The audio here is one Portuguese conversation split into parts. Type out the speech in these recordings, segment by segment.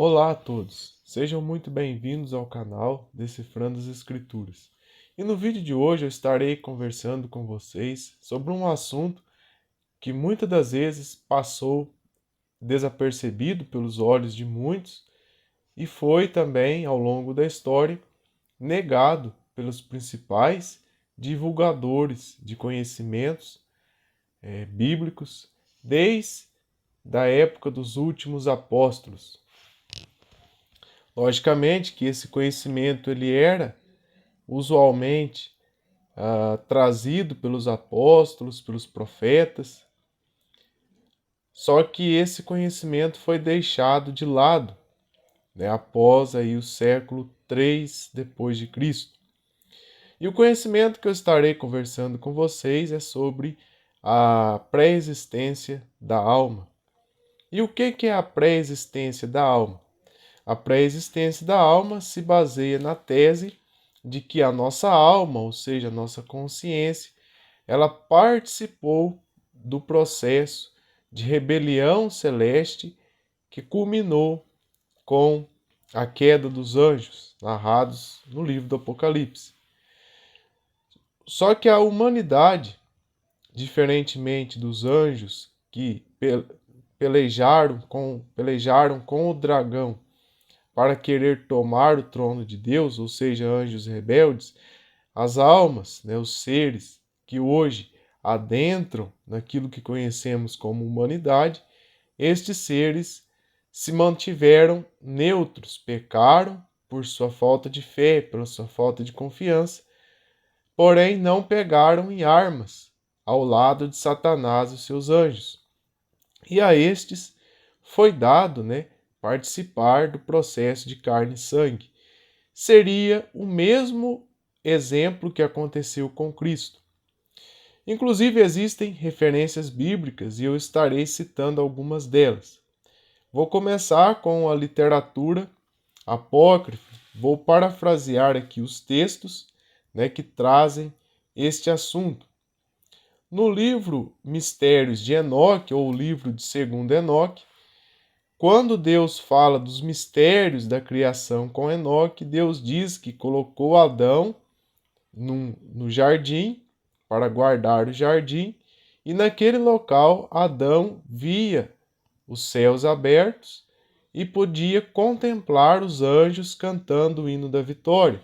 Olá a todos, sejam muito bem-vindos ao canal Decifrando as Escrituras. E no vídeo de hoje eu estarei conversando com vocês sobre um assunto que muitas das vezes passou desapercebido pelos olhos de muitos e foi também, ao longo da história, negado pelos principais divulgadores de conhecimentos bíblicos desde a época dos últimos apóstolos. Logicamente que esse conhecimento ele era usualmente trazido pelos apóstolos, pelos profetas, só que esse conhecimento foi deixado de lado, né, após aí o século 3 depois de Cristo. E o conhecimento que eu estarei conversando com vocês é sobre a pré-existência da alma. E o que é a pré-existência da alma? A pré-existência da alma se baseia na tese de que a nossa alma, ou seja, a nossa consciência, ela participou do processo de rebelião celeste que culminou com a queda dos anjos, narrados no livro do Apocalipse. Só que a humanidade, diferentemente dos anjos que pelejaram com o dragão para querer tomar o trono de Deus, ou seja, anjos rebeldes, as almas, né, os seres que hoje adentram naquilo que conhecemos como humanidade, estes seres se mantiveram neutros, pecaram por sua falta de fé, pela sua falta de confiança, porém não pegaram em armas ao lado de Satanás e seus anjos. E a estes foi dado, né, participar do processo de carne e sangue. Seria o mesmo exemplo que aconteceu com Cristo. Inclusive existem referências bíblicas e eu estarei citando algumas delas. Vou começar com a literatura apócrifa, vou parafrasear aqui os textos, né, que trazem este assunto. No livro Mistérios de Enoque, ou o livro de 2º Enoque, quando Deus fala dos mistérios da criação com Enoque, Deus diz que colocou Adão no jardim, para guardar o jardim, e naquele local Adão via os céus abertos e podia contemplar os anjos cantando o hino da vitória.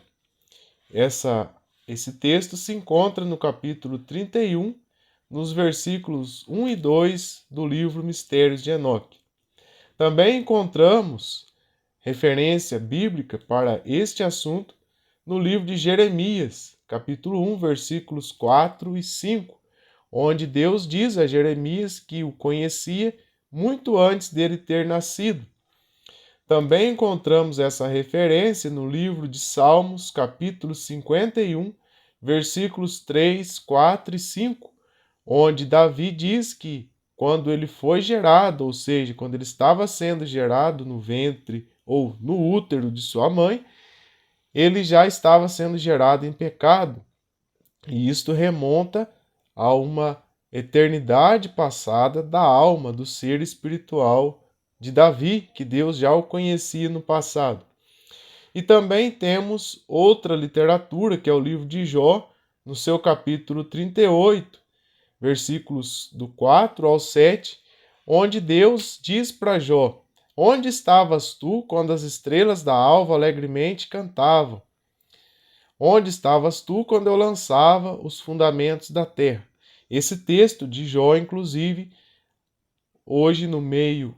Esse texto se encontra no capítulo 31, nos versículos 1 e 2 do livro Mistérios de Enoque. Também encontramos referência bíblica para este assunto no livro de Jeremias, capítulo 1, versículos 4 e 5, onde Deus diz a Jeremias que o conhecia muito antes dele ter nascido. Também encontramos essa referência no livro de Salmos, capítulo 51, versículos 3, 4 e 5, onde Davi diz que quando ele foi gerado, ou seja, quando ele estava sendo gerado no ventre ou no útero de sua mãe, ele já estava sendo gerado em pecado. E isto remonta a uma eternidade passada da alma, do ser espiritual de Davi, que Deus já o conhecia no passado. E também temos outra literatura, que é o livro de Jó, no seu capítulo 38, versículos do 4 ao 7, onde Deus diz para Jó: onde estavas tu quando as estrelas da alva alegremente cantavam? Onde estavas tu quando eu lançava os fundamentos da terra? Esse texto de Jó, inclusive, hoje no meio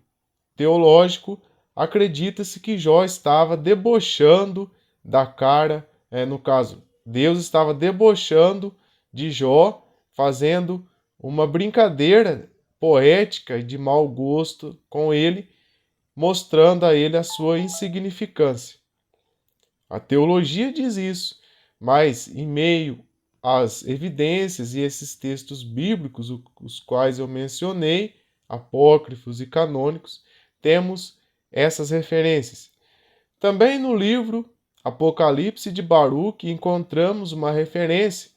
teológico, acredita-se que Jó estava debochando da cara, no caso, Deus estava debochando de Jó, fazendo uma brincadeira poética e de mau gosto com ele, mostrando a ele a sua insignificância. A teologia diz isso, mas em meio às evidências e esses textos bíblicos, os quais eu mencionei, apócrifos e canônicos, temos essas referências. Também no livro Apocalipse de Baruque encontramos uma referência,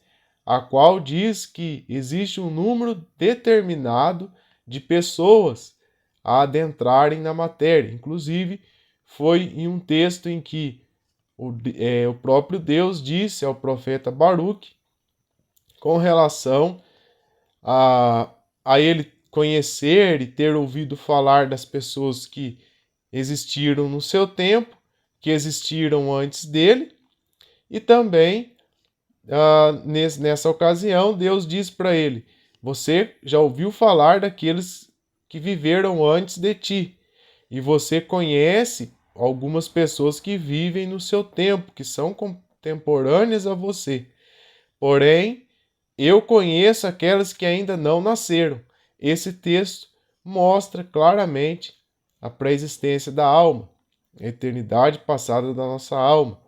a qual diz que existe um número determinado de pessoas a adentrarem na matéria. Inclusive, foi em um texto em que o próprio Deus disse ao profeta Baruque com relação a ele conhecer e ter ouvido falar das pessoas que existiram no seu tempo, que existiram antes dele, e também nessa ocasião Deus diz para ele: você já ouviu falar daqueles que viveram antes de ti, e você conhece algumas pessoas que vivem no seu tempo, que são contemporâneas a você. Porém, eu conheço aquelas que ainda não nasceram. Esse texto mostra claramente a pré-existência da alma, a eternidade passada da nossa alma.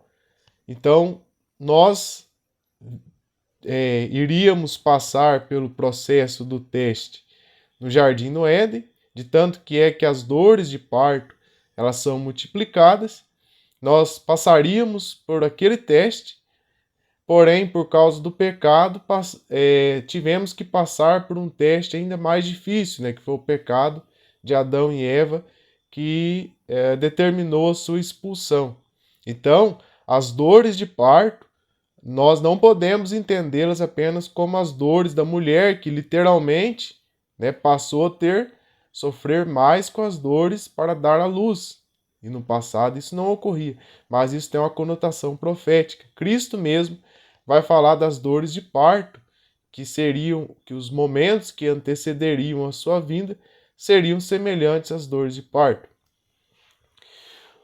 Então, nós iríamos passar pelo processo do teste no Jardim do Éden, de tanto que é que as dores de parto elas são multiplicadas. Nós passaríamos por aquele teste, porém, por causa do pecado, tivemos que passar por um teste ainda mais difícil, né, que foi o pecado de Adão e Eva, que determinou a sua expulsão. Então, as dores de parto, nós não podemos entendê-las apenas como as dores da mulher, que literalmente, né, passou a sofrer mais com as dores para dar à luz. E no passado isso não ocorria, mas isso tem uma conotação profética. Cristo mesmo vai falar das dores de parto, que os momentos que antecederiam a sua vinda seriam semelhantes às dores de parto.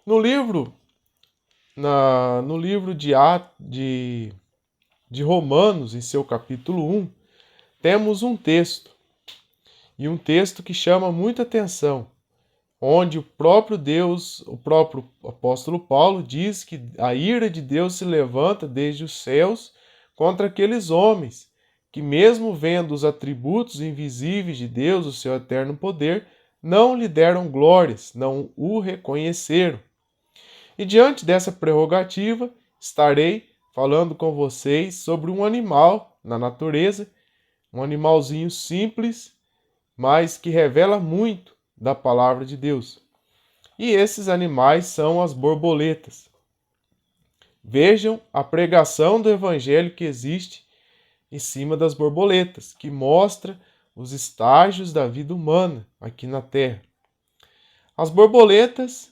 No livro de Romanos, em seu capítulo 1, temos um texto, e um texto que chama muita atenção, onde o próprio Deus, o próprio apóstolo Paulo diz que a ira de Deus se levanta desde os céus contra aqueles homens que, mesmo vendo os atributos invisíveis de Deus, o seu eterno poder, não lhe deram glórias, não o reconheceram. E diante dessa prerrogativa, estarei falando com vocês sobre um animal na natureza, um animalzinho simples, mas que revela muito da palavra de Deus. E esses animais são as borboletas. Vejam a pregação do evangelho que existe em cima das borboletas, que mostra os estágios da vida humana aqui na Terra. As borboletas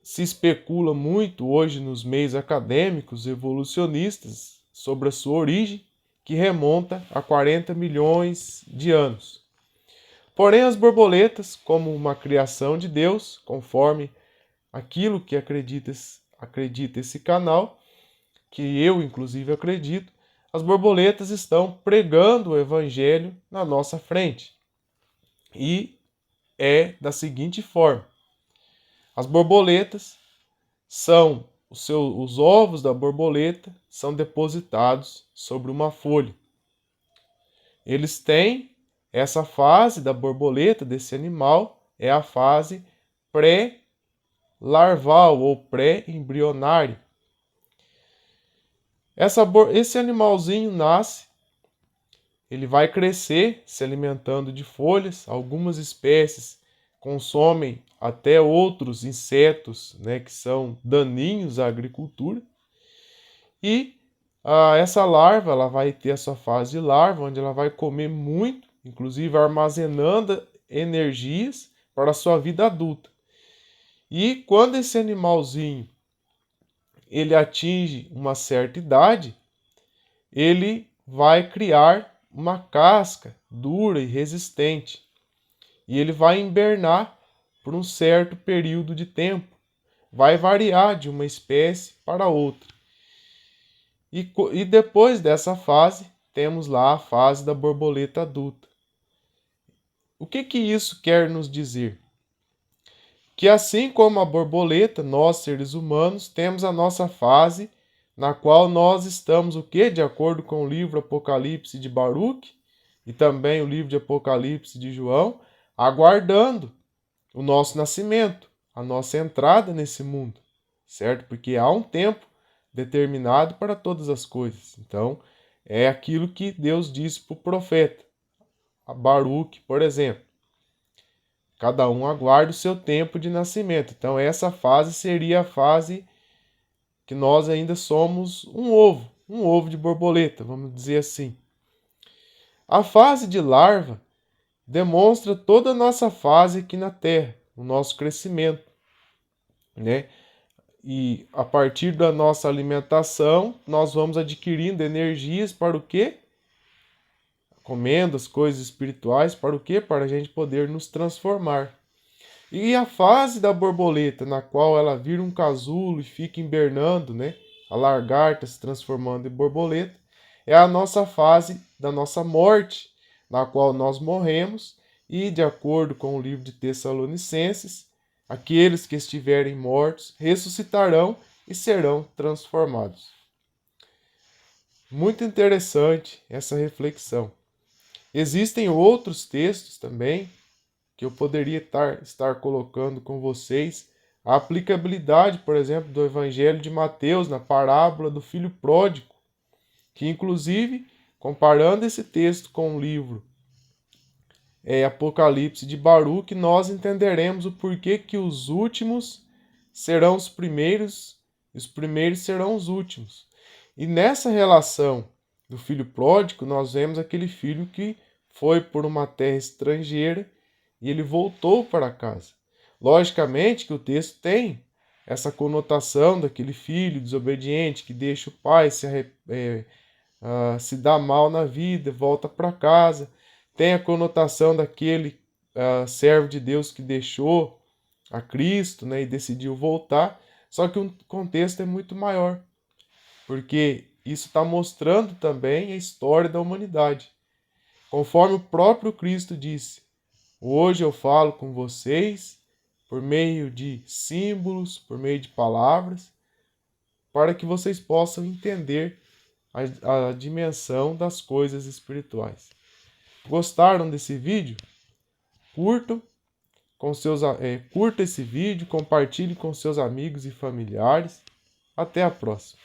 se especula muito hoje nos meios acadêmicos evolucionistas sobre a sua origem, que remonta a 40 milhões de anos. Porém, as borboletas, como uma criação de Deus, conforme aquilo que acredita esse canal, que eu inclusive acredito, as borboletas estão pregando o evangelho na nossa frente. E é da seguinte forma: as borboletas os ovos da borboleta são depositados sobre uma folha. Eles têm essa fase da borboleta, desse animal, é a fase pré-larval ou pré-embrionária. Esse animalzinho nasce, ele vai crescer se alimentando de folhas. Algumas espécies consomem até outros insetos, né, que são daninhos à agricultura. E essa larva ela vai ter a sua fase de larva, onde ela vai comer muito, inclusive armazenando energias para a sua vida adulta. E quando esse animalzinho ele atinge uma certa idade, ele vai criar uma casca dura e resistente. E ele vai hibernar por um certo período de tempo. Vai variar de uma espécie para outra. E depois dessa fase, temos lá a fase da borboleta adulta. O que isso quer nos dizer? Que assim como a borboleta, nós seres humanos temos a nossa fase na qual nós estamos o quê? De acordo com o livro Apocalipse de Baruque e também o livro de Apocalipse de João, aguardando o nosso nascimento, a nossa entrada nesse mundo, certo? Porque há um tempo determinado para todas as coisas. Então, é aquilo que Deus disse para o profeta, a Baruque, por exemplo. Cada um aguarda o seu tempo de nascimento. Então, essa fase seria a fase que nós ainda somos um ovo de borboleta, vamos dizer assim. A fase de larva demonstra toda a nossa fase aqui na Terra, o nosso crescimento, né? E a partir da nossa alimentação, nós vamos adquirindo energias para o quê? Comendo as coisas espirituais, para o quê? Para a gente poder nos transformar. E a fase da borboleta, na qual ela vira um casulo e fica hibernando, né? A lagarta se transformando em borboleta, é a nossa fase da nossa morte, na qual nós morremos, e de acordo com o livro de Tessalonicenses, aqueles que estiverem mortos ressuscitarão e serão transformados. Muito interessante essa reflexão. Existem outros textos também que eu poderia estar colocando com vocês. A aplicabilidade, por exemplo, do Evangelho de Mateus na parábola do filho pródigo, que inclusive, comparando esse texto com o livro Apocalipse de Baruque, nós entenderemos o porquê que os últimos serão os primeiros e os primeiros serão os últimos. E nessa relação do filho pródigo, nós vemos aquele filho que foi por uma terra estrangeira e ele voltou para casa. Logicamente que o texto tem essa conotação daquele filho desobediente que deixa o pai, se dá mal na vida, volta para casa. Tem a conotação daquele servo de Deus que deixou a Cristo, né, e decidiu voltar. Só que o contexto é muito maior, porque isso está mostrando também a história da humanidade. Conforme o próprio Cristo disse, hoje eu falo com vocês por meio de símbolos, por meio de palavras, para que vocês possam entender a dimensão das coisas espirituais. Gostaram desse vídeo? Curta esse vídeo, compartilhe com seus amigos e familiares. Até a próxima.